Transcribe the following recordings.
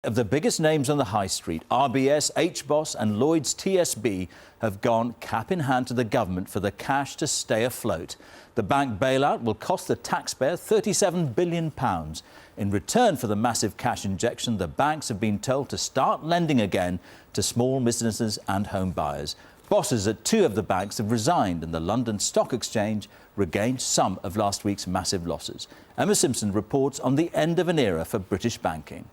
Of the biggest names on the high street, RBS, HBOS and Lloyds TSB have gone cap in hand to the government for the cash to stay afloat. The bank bailout will cost the taxpayer £37 billion. In return for the massive cash injection, the banks have been told to start lending again to small businesses and home buyers. Bosses at two of the banks have resigned and the London Stock Exchange regained some of last week's massive losses. Emma Simpson reports on the end of an era for British banking.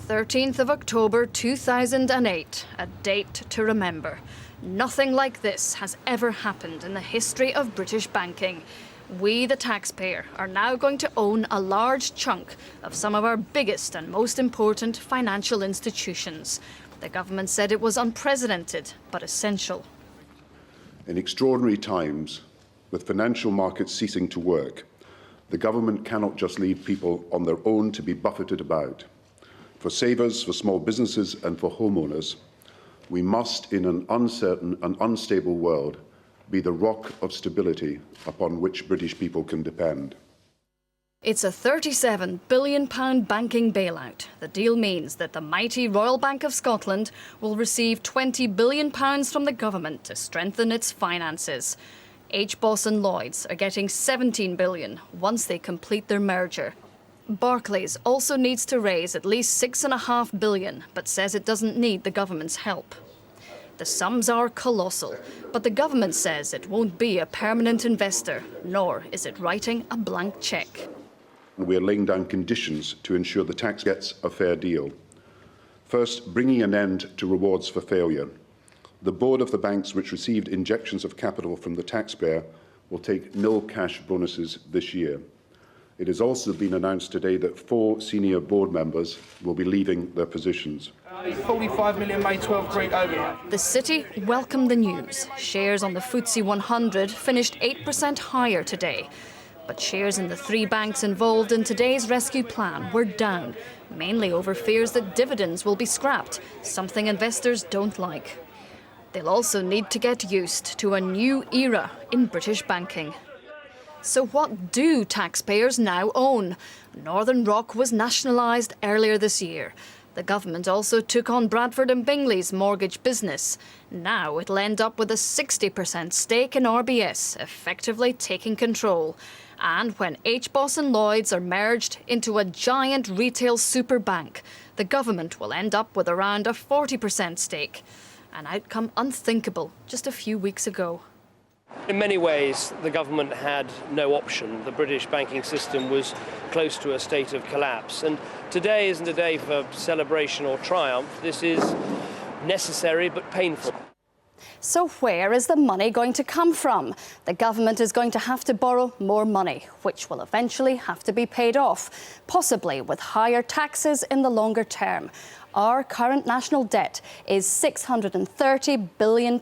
13th of October 2008, a date to remember. Nothing like this has ever happened in the history of British banking. We, the taxpayer, are now going to own a large chunk of some of our biggest and most important financial institutions. The government said it was unprecedented, but essential. In extraordinary times, with financial markets ceasing to work, the government cannot just leave people on their own to be buffeted about. For savers, for small businesses and for homeowners, we must, in an uncertain and unstable world, be the rock of stability upon which British people can depend. It's a £37 billion banking bailout. The deal means that the mighty Royal Bank of Scotland will receive £20 billion from the government to strengthen its finances. HBOS and Lloyds are getting £17 billion once they complete their merger. Barclays also needs to raise at least £6.5 billion, but says it doesn't need the government's help. The sums are colossal, but the government says it won't be a permanent investor, nor is it writing a blank cheque. We are laying down conditions to ensure the tax gets a fair deal. First, bringing an end to rewards for failure. The board of the banks which received injections of capital from the taxpayer will take nil cash bonuses this year. It has also been announced today that 4 senior board members will be leaving their positions. 45 million May 12 Greek overnight. The city welcomed the news. Shares on the FTSE 100 finished 8% higher today. But shares in the 3 banks involved in today's rescue plan were down, mainly over fears that dividends will be scrapped, something investors don't like. They'll also need to get used to a new era in British banking. So what do taxpayers now own? Northern Rock was nationalised earlier this year. The government also took on Bradford and Bingley's mortgage business. Now it'll end up with a 60% stake in RBS, effectively taking control. And when HBOS and Lloyds are merged into a giant retail super bank, the government will end up with around a 40% stake. An outcome unthinkable just a few weeks ago. In many ways, the government had no option. The British banking system was close to a state of collapse. And today isn't a day for celebration or triumph. This is necessary but painful. So where is the money going to come from? The government is going to have to borrow more money, which will eventually have to be paid off, possibly with higher taxes in the longer term. Our current national debt is £630 billion.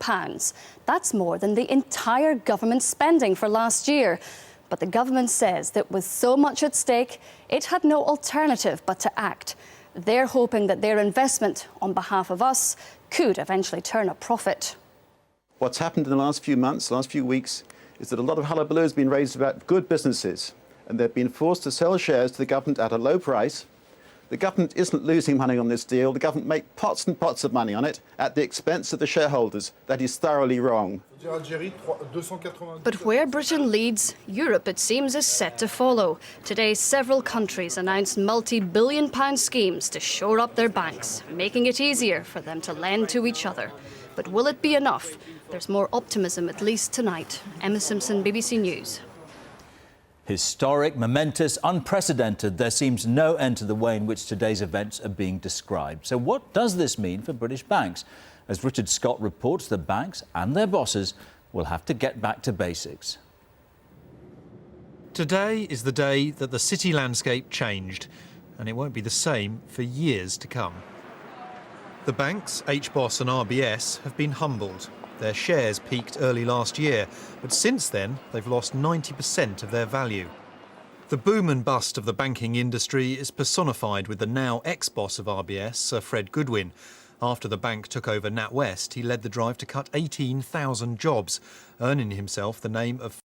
That's more than the entire government spending for last year. But the government says that with so much at stake, it had no alternative but to act. They're hoping that their investment on behalf of us could eventually turn a profit. What's happened in the last few months, last few weeks, is that a lot of hullabaloo has been raised about good businesses, and they've been forced to sell shares to the government at a low price. The government isn't losing money on this deal. The government makes pots and pots of money on it at the expense of the shareholders. That is thoroughly wrong. But where Britain leads, Europe, it seems, is set to follow. Today, several countries announced multi-billion-pound schemes to shore up their banks, making it easier for them to lend to each other. But will it be enough? There's more optimism, at least tonight. Emma Simpson, BBC News. Historic, momentous, unprecedented, there seems no end to the way in which today's events are being described. So what does this mean for British banks? As Richard Scott reports, the banks and their bosses will have to get back to basics. Today is the day that the city landscape changed, and it won't be the same for years to come. The banks, HBOS and RBS, have been humbled. Their shares peaked early last year, but since then they've lost 90% of their value. The boom and bust of the banking industry is personified with the now ex-boss of RBS, Sir Fred Goodwin. After the bank took over NatWest, he led the drive to cut 18,000 jobs, earning himself the name of